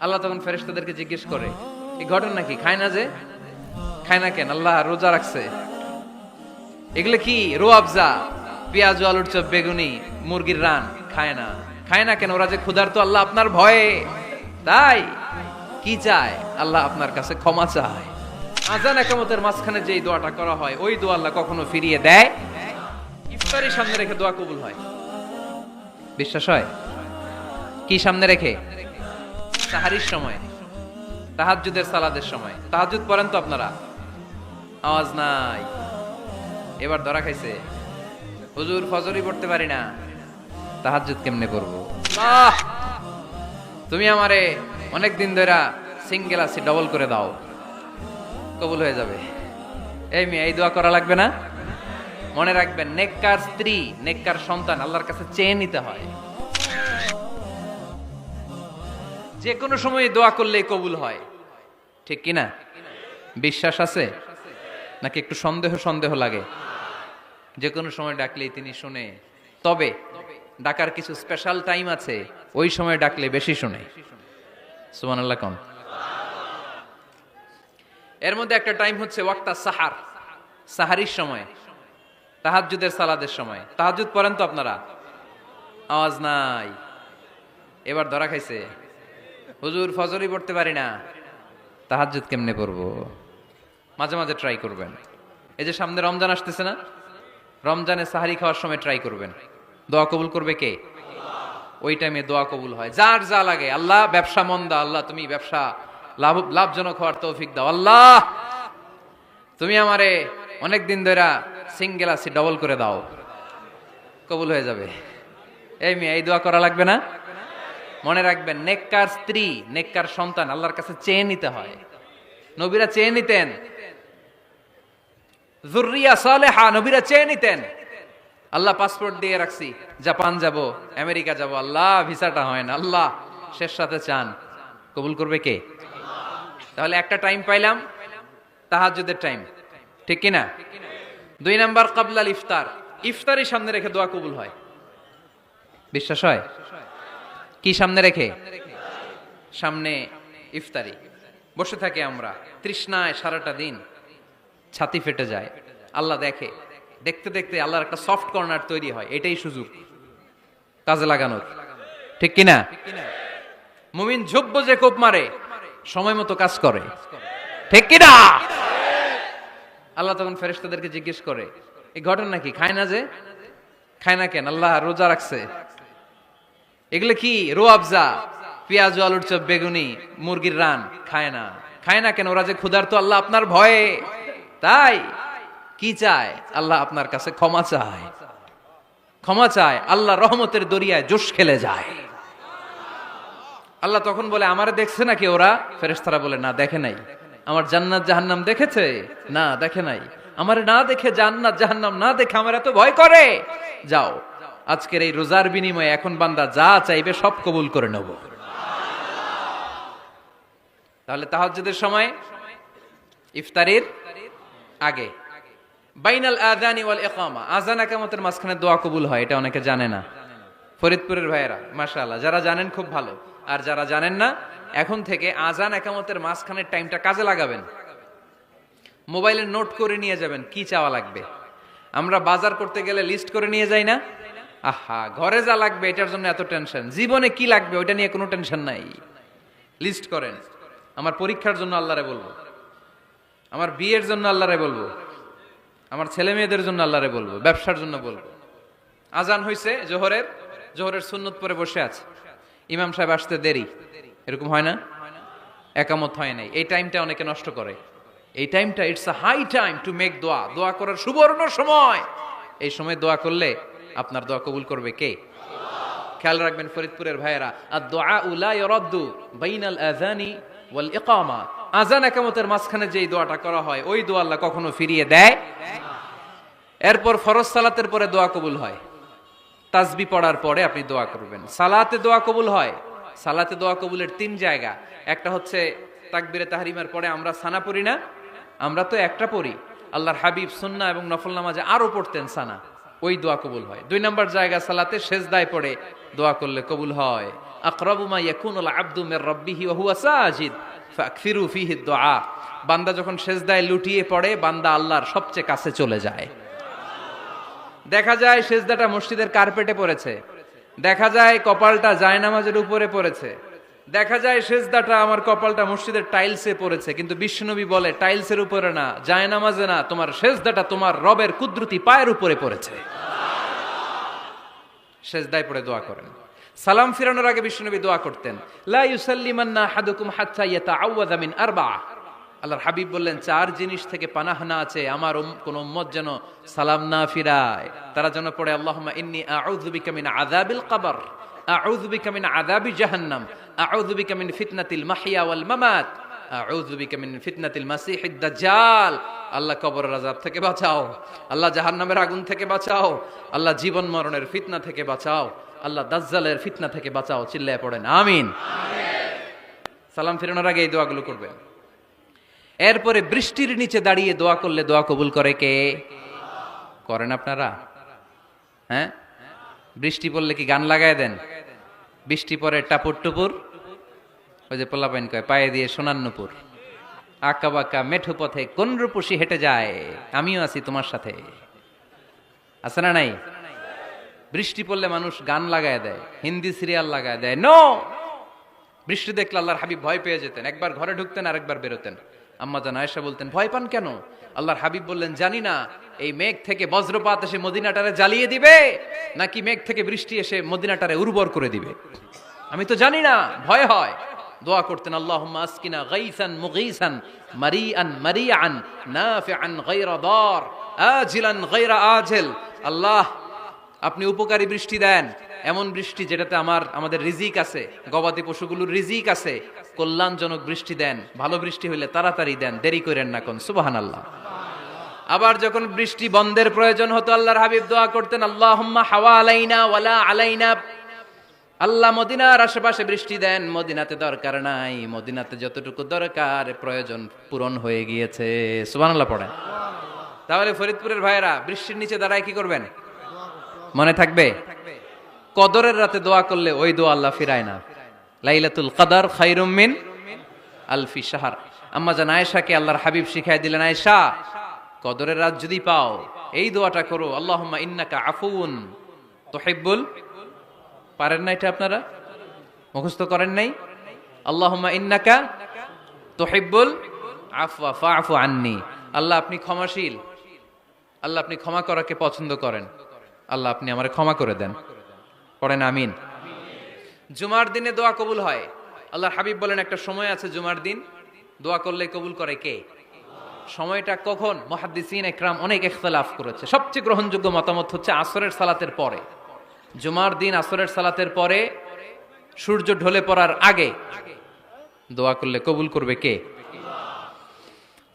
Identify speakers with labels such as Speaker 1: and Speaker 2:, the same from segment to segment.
Speaker 1: আল্লাহ তখন ফেরেশতাদেরকে জিজ্ঞেস করে, এই ঘটনা কি? খায় না যে? খায় না কেন? আল্লাহ রোজা রাখছে। এগুলো কি? রোয়াবজা, পেঁয়াজ, আলুর চপ, বেগুনি, মুরগির রান। খায় না। খায় না কেন? ওরা যে ক্ষুধার্ত, আল্লাহ আপনার ভয়ে। তাই কি চায়? আল্লাহ আপনার কাছে ক্ষমা চায়। আযান একামতের মাঝখানে যেই দোয়াটা করা হয়, ওই দোয়া আল্লাহ কখনো ফিরিয়ে দেয়। ইফতারি সামনে রেখে দোয়া কবুল হয়। বিশ্বাস হয়? কি সামনে রেখে? সাহারির সময়, তাহাজ্জুদের সালাদের সময়। তাহাজ্জুদ পড়েন তো আপনারা? আওয়াজ নাই। এবার ধরা খাইছে, হুজুর ফজরই পড়তে পারি না, তাহাজ্জুদ কেমনে করব? আহ, তুমি আমারে অনেক দিন ধরে সিঙ্গেল আছি, ডবল করে দাও, কবুল হয়ে যাবে। এই মেয়ে, এই দোয়া করা লাগবে না? মনে রাখবেন, নেককার স্ত্রী, নেককার সন্তান আল্লাহর কাছে চেয়ে নিতে হয়। যে কোনো সময় দোয়া করলেই কবুল হয়, ঠিক কিনা? বিশ্বাস আছে নাকি একটু সন্দেহ সন্দেহ লাগে? যে কোনো সময় ডাকলেই তিনি শুনে। তবে ডাকার কিছু স্পেশাল টাইম আছে, ওই সময় ডাকলে বেশি শুনে। সুবহানাল্লাহ কোন? এর মধ্যে একটা টাইম হচ্ছে ওয়াক্তা সাহার, সাহারির সময়, তাহাজ্জুদের সালাদের সময়। তাহাজ্জুদ পড়েন তো আপনারা? আওয়াজ নাই। এবার ধরা খাইছে, হুজুর ফজরই পড়তে পারি না, তাহাজ্জুদ কেমনে পড়বো? মাঝে মাঝে ট্রাই করবেন। এই যে সামনে রমজান আসতেছে না, রমজানে সাহারি খাওয়ার সময় ট্রাই করবেন। দোয়া কবুল করবে কে? ওই টাইমে দোয়া কবুল হয়। যার যা লাগে, আল্লাহ ব্যবসা মন্দা, আল্লাহ তুমি ব্যবসা লাভজনক হওয়ার তৌফিক দাও, আল্লাহ তুমি আমারে অনেক দিন ধরে সিঙ্গেল আছি, ডবল করে দাও, কবুল হয়ে যাবে। এই মেয়ে, এই দোয়া করা লাগবে না? মনে রাখবেন, নেককার স্ত্রী, নেককার সন্তান আল্লাহর কাছে চেয়ে নিতে হয়। নবীরা চেয়ে নিতেন, যুররিয়া সালেহা, নবীরা চেয়ে নিতেন। আল্লাহ পাসপোর্ট দিয়ে রাখছি, জাপান যাব, আমেরিকা যাব, আল্লাহ ভিসাটা হয় না, আল্লাহ শেষ সাথে চান, কবুল করবে কে? তাহলে একটা টাইম পাইলাম, তাহাজ্জুদের টাইম, ঠিক কিনা? 2 নাম্বার ক্বাবলাল ইফতার, ইফতারি সামনে রেখে দোয়া কবুল হয়। বিশ্বাস হয়? কি সামনে রেখে? সামনে ইফতারি। বসে থাকি আমরা তৃষ্ণায় সারাটা দিন, ছাতি ফেটে যায়। আল্লাহ দেখে, দেখতে দেখতে আল্লাহর একটা সফট কর্নার তৈরি হয়। এটাই সুযোগ কাজে লাগানোর, ঠিক কিনা? মুমিন ঝুব্ব যে কোপ মারে, সময় মতো কাজ করে, ঠিক কিনা? আল্লাহ তখন ফেরেশতাদেরকে জিজ্ঞেস করে, এই ঘটনা কি? খায় না যে? খায় না কেন? আল্লাহ রোজা রাখছে। এগুলো কি? রোয়াবজা, পেঁয়াজ, আলুর চপ, বেগুনি, মুরগির রান। খায় না। খায় না কেন? ওরা যে ক্ষুধার্ত, আল্লাহ আপনার ভয়ে। তাই কি চায়? আল্লাহ আপনার কাছে ক্ষমা চায়। ক্ষমা চায়, আল্লাহ রহমতের দরিয়ায় জোশ খেলে যায়। আল্লাহ তখন বলে, আমারে দেখছে নাকি ওরা? ফেরেশতারা বলে, না দেখে নাই। আমার জান্নাত জাহান্নাম দেখেছে? না দেখে নাই। আমারে না দেখে, জান্নাত জাহান্নাম না দেখে আমার এত ভয় করে। যাও, আজকের এই রোজার বিনিময়ে এখন বান্দা যা চাইবে সব কবুল করে নেব। তাহলে তাহাজ্জুদের সময়, ইফতারির আগে, বাইনাল আযানি ওয়াল ইকামা, আযান ইকামতের মাঝখানে দোয়া কবুল হয়। এটা অনেকে জানে না। ফরিদপুরের ভাইয়েরা মাশাআল্লাহ, যারা জানেন খুব ভালো, আর যারা জানেন না, এখন থেকে আযান ইকামতের মাঝখানের টাইমটা কাজে লাগাবেন। মোবাইলে নোট করে নিয়ে যাবেন কি চাওয়া লাগবে। আমরা বাজার করতে গেলে লিস্ট করে নিয়ে যাই না? আহা, ঘরে যা লাগবে এটার জন্য এত টেনশন, জীবনে কি লাগবে ওইটা নিয়ে কোনো টেনশন নাই। লিস্ট করেন। আমার পরীক্ষার জন্য আল্লাহরে বলবো, আমার বিয়ের জন্য আল্লাহরে বলবো, আমার ছেলে মেয়েদের জন্য আল্লাহরে বলবো, ব্যবসার জন্য বলবো। আজান হইছে জোহরের, জোহরের সুন্নত পরে বসে আছে, ইমাম সাহেব আসতে দেরি, এরকম হয় না? একামত হয় নাই, এই টাইমটা অনেকে নষ্ট করে। এই টাইমটা it's a high time to make দোয়া, দোয়া করার সুবর্ণ সময়। এই সময় দোয়া করলে আপনার দোয়া কবুল করবে কে? খেয়াল রাখবেন ফরিদপুরের ভাইয়েরা, আদ-দুআউ লা ইউরাদ্দু বাইনাল আযানি ওয়াল ইকামা, আযান ইকামতের মাঝখানে যেই দোয়াটা করা হয়, ওই দোয়া আল্লাহ কখনো ফিরিয়ে দেয়। এরপর ফরজ সালাতের পরে দোয়া কবুল হয়। তাসবিহ পড়ার পরে আপনি দোয়া করবেন। সালাতে দোয়া কবুল হয়। সালাতে দোয়া কবুলের 3 জায়গা। একটা হচ্ছে তাকবীরে তাহরিমার পরে আমরা সানা পড়ি না, আমরা তো একটা পড়ি। আল্লাহর হাবিব সুন্নাহ এবং নফল নামাজে আরো পড়তেন সানা, ওই দোয়া কবুল হয়। 2 নম্বর জায়গা সালাতে সেজদায় পড়ে দোয়া করলে কবুল হয়। আকরাবু মা ইয়াকুনুল আবদু মির রাব্বিহি ওয়া হুয়া সাজিদ ফাকসিরু ফীহি দুআ। বান্দা যখন সেজদায় লুটিয়ে পড়ে বান্দা আল্লাহর সবচেয়ে কাছে চলে যায়। দেখা যায় সেজদাটা মসজিদের কার্পেটে পড়েছে, দেখা যায় কপালটা জায়নামাজের উপরে পড়েছে, দেখা যায় সেজদাটা আমার কপালটা মসজিদের টাইলসে পড়েছে, কিন্তু বিশ্বনবী বলে টাইলসের উপরে না, জায়নামাজে না, তোমার সেজদাটা তোমার রবের কুদরতি পায়ের উপরে পড়েছে। সেজদায় পড়ে দোয়া করেন। সালাম ফিরানোর আগে বিশ্বনবী দোয়া করতেন, লা ইউসাল্লিমান্না আহাদুকুম হাত্তা ইয়াতাআওয়াযা মিন আরবা'a। আল্লাহর হাবিব বললেন, চার জিনিস থেকে পানাহ না আছে আমার কোন উম্মত যেন সালাম না ফিরায়। তারা যেন পড়ে আল্লাহুম্মা ইন্নী আউযু বিকা মিন আযাবিল কবর, আউযু বিকা মিন আযাবি জাহান্নাম, আউযু বিকা মিন ফিতনাতিল মাহইয়া ওয়াল মামাত, আউযু বিকা মিন ফিতনাতিল মাসিহিদ দাজ্জাল। আল্লাহ কবরের আযাব থেকে বাঁচাও, আল্লাহ জাহান্নামের আগুন থেকে বাঁচাও, আল্লাহ জীবন মরণের ফিতনা থেকে বাঁচাও, আল্লাহ দাজ্জালের ফিতনা থেকে বাঁচাও। চিল্লায়ে পড়েন আমিন। সালাম ফিরানোর আগে এই দোয়াগুলো করবেন। এরপরে বৃষ্টির নিচে দাঁড়িয়ে দোয়া করলে দোয়া কবুল করে কে? করেন আপনারা? হ্যাঁ, বৃষ্টি পড়লে কি গান লাগায় দেন? বৃষ্টি পরে টাপুর টুপুর, ওই যে পোলাপাইন কয় পায়ে দিয়ে সোনার নুপুর, আঁকা বাঁকা মেঠো পথে কোন রূপসী হেঁটে যায়, আমিও আছি তোমার সাথে, আছে না নাই? বৃষ্টি পড়লে মানুষ গান লাগায় দেয়, হিন্দি সিরিয়াল লাগায় দেয়। নো, বৃষ্টি দেখলে আল্লাহর হাবিব ভয় পেয়ে যেতেন, একবার ঘরে ঢুকতেন আর একবার বেরোতেন। আম্মা জান আয়েশা বলতেন, ভয় পান কেন? আল্লাহর হাবিব বললেন, জানি না এই মেঘ থেকে বজ্রপাত এসে মদিনাটারে জ্বালিয়ে দিবে নাকি মেঘ থেকে বৃষ্টি এসে মদিনাটারে উর্বর করে দিবে, আমি তো জানি না, ভয় হয়। দোয়া করতেন, আল্লাহুম্মা আসকিনা গাইসান মুগীসান মারিআন মারিআন নাফিআন গায়রা দার আজিলান গায়রা আজিল। আল্লাহ, আপনি উপকারী বৃষ্টি দেন, এমন বৃষ্টি যেটাতে আমাদের রিজিক আছে, গবাদি পশুগুলোর রিজিক আছে, কল্যাণজনক বৃষ্টি দেন, ভালো বৃষ্টি হইলে তাড়াতাড়ি দেন, দেরি করেন না কোন। সুবহানাল্লাহ। আবার যখন বৃষ্টি বন্ধের প্রয়োজন হতো আল্লাহর হাবিব দোয়া করতেন, আল্লাহুম্মা হাওয়া আলাইনা ওয়ালা আলাইনা। আল্লাহ মদিনার আশেপাশে বৃষ্টি দেন, মদিনাতে দরকার নাই, মদিনাতে যতটুকু দরকার প্রয়োজন পূরণ হয়ে গিয়েছে। সুবহানাল্লাহ পড়েন। তাহলে ফরিদপুরের ভাইয়েরা বৃষ্টির নিচে দাঁড়ায় কি করবেন? মনে থাকবে, কদরের রাতে দোয়া করলে ওই দোয়া আল্লাহ ফিরায় না। লাইলাতুল কদর খায়রুম মিন আলফি শাহর। আম্মা জান আয়েশাকে আল্লাহর হাবিব শিখাই দিলেন, আয়েশা, কদরের রাত যদি পাও এই দোয়াটা করো, আল্লাহুম্মা ইন্নাকা আফুউন তুহিব্বুল। পারেন না এটা? আপনারা মুখস্থ করেন নাই? আল্লাহুম্মা ইন্নাকা তুহিব্বুল আফওয়া ফাআফু আন্নি। আল্লাহ আপনি ক্ষমাশীল, আল্লাহ আপনি ক্ষমা করাকে পছন্দ করেন, আল্লাহ আপনি আমারে ক্ষমা করে দেন। পড়েন আমিন। জুমার দিনে দোয়া কবুল হয়। আল্লাহর হাবিব বলেন, একটা সময় আছে জুমার দিন দোয়া করলে কবুল করে কে? সময়টা কখন? মুহাদ্দিসিন ইকরাম অনেক ইখতিলাফ করেছে। সবচেয়ে গ্রহণযোগ্য মতামত হচ্ছে আসরের সালাতের পরে। জুমার দিন আসরের সালাতের পরে সূর্য ঢলে পড়ার আগে দোয়া করলে কবুল করবে কে?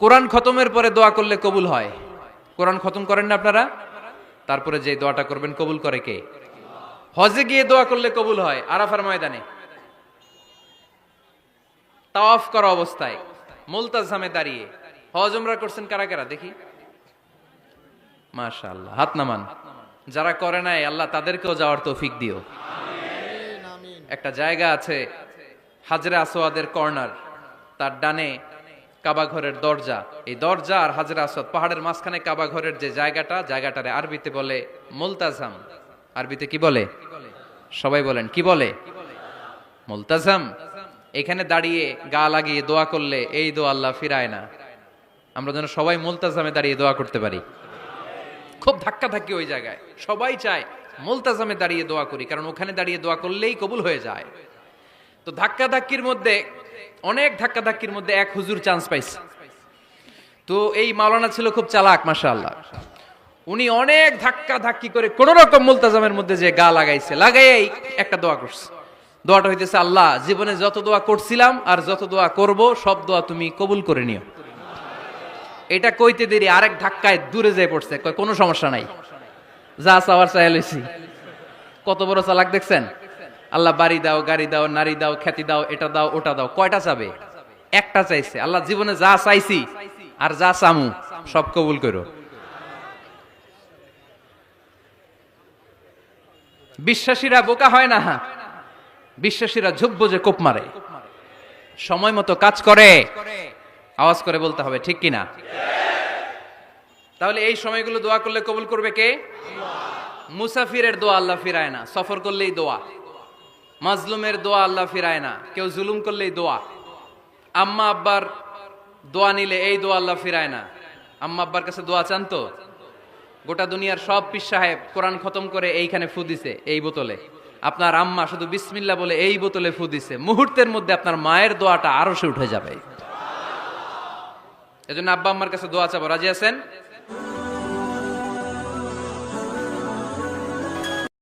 Speaker 1: কোরআন খতমের পরে দোয়া করলে কবুল হয়। কোরআন খতম করেন না আপনারা? তারপরে যে দোয়াটা করবেন কবুল করে কে? হজে গিয়ে দোয়া করলে কবুল হয়। আরাফার ময়দানে তাওয়াফ করা অবস্থায় মুলতাজামে দাঁড়িয়ে। হজ উমরা করছেন কারা কারা দেখি? মাশাআল্লাহ, হাত নামান। যারা করে নাই আল্লাহ তাদেরকেও যাওয়ার তৌফিক দিও। একটা জায়গা আছে হাজরে আসওয়াদের কর্নার, তার ডানে কাবা ঘরের দরজা। এই দরজা আর হাজরে আসওয়াদ পাহাড়ের মাঝখানে কাবা ঘরের যে জায়গাটারে আরবিতে বলে মুলতাজাম। আরবিতে কি বলে? সবাই বলেন, কি বলে? মুলতাজাম। এখানে দাঁড়িয়ে গা লাগিয়ে দোয়া করলে এই দোয়া আল্লাহ ফিরায় না। আমরা যেন সবাই মুলতাজামে দাঁড়িয়ে দোয়া করতে পারি। খুব ধাক্কা ধাক্কি ওই জায়গায়, সবাই চায় মুলতাজামে দাঁড়িয়ে দোয়া করি, কারণ ওখানে দাঁড়িয়ে দোয়া করলেই কবুল হয়ে যায়। তো ধাক্কা ধাক্কির মধ্যে, অনেক ধাক্কা ধাক্কির মধ্যে এক হুজুর চান্স পাইছে। তো এই মাওলানা ছিল খুব চালাক, মাশাআল্লাহ। উনি অনেক ধাক্কা ধাক্কি করে কোন রকম মুলতাজামের মধ্যে যে গা লাগাইছে, লাগাই একটা দোয়া করছে। দোয়াটা হইতেছে, আল্লাহ জীবনে যত দোয়া করছিলাম আর যত দোয়া করব সব দোয়া তুমি কবুল করে নিও। এটা কইতে দেরি আরেক ধাক্কায় দূরে যেয়ে পড়ছে, কয় কোনো সমস্যা নাই, যা চাওয়ার চাই লইছি। কত বড় চালাক দেখছেন? আল্লাহ বাড়ি দাও, গাড়ি দাও, নারী দাও, খ্যাতি দাও, এটা দাও, ওটা দাও। কয়টা চাবে? একটা চাইছে। আল্লাহ জীবনে যা চাইছি আর যা চামু সব কবুল করো। বিশ্বাসীরা বোকা হয় না, বিশ্বাসীরা ঝুব্ব যে কোপ মারে, সময় মতো কাজ করে, আওয়াজ করে বলতে হবে ঠিক কিনা। তাহলে এই সময়গুলো দোয়া করলে কবুল করবে কে? মুসাফিরের দোয়া আল্লাহ ফিরায় না, সফর করলেই দোয়া। মাজলুমের দোয়া আল্লাহ ফিরায় না, কেউ জুলুম করলেই দোয়া। আম্মা আব্বার দোয়া নিলে এই দোয়া আল্লাহ ফিরায় না। আম্মা আব্বার কাছে দোয়া চান তো? গোটা দুনিয়ার সব পীর সাহেব কোরআন খতম করে এইখানে ফু দিছে এই বোতলে, আপনার আম্মা শুধু বিসমিল্লাহ বলে এই বোতলে ফু দিছে, মুহূর্তের মধ্যে আপনার মায়ের দোয়াটা আরো সে উঠে যাবে। এজন্য আব্বা আম্মার কাছে দোয়া চাবো, রাজি আছেন?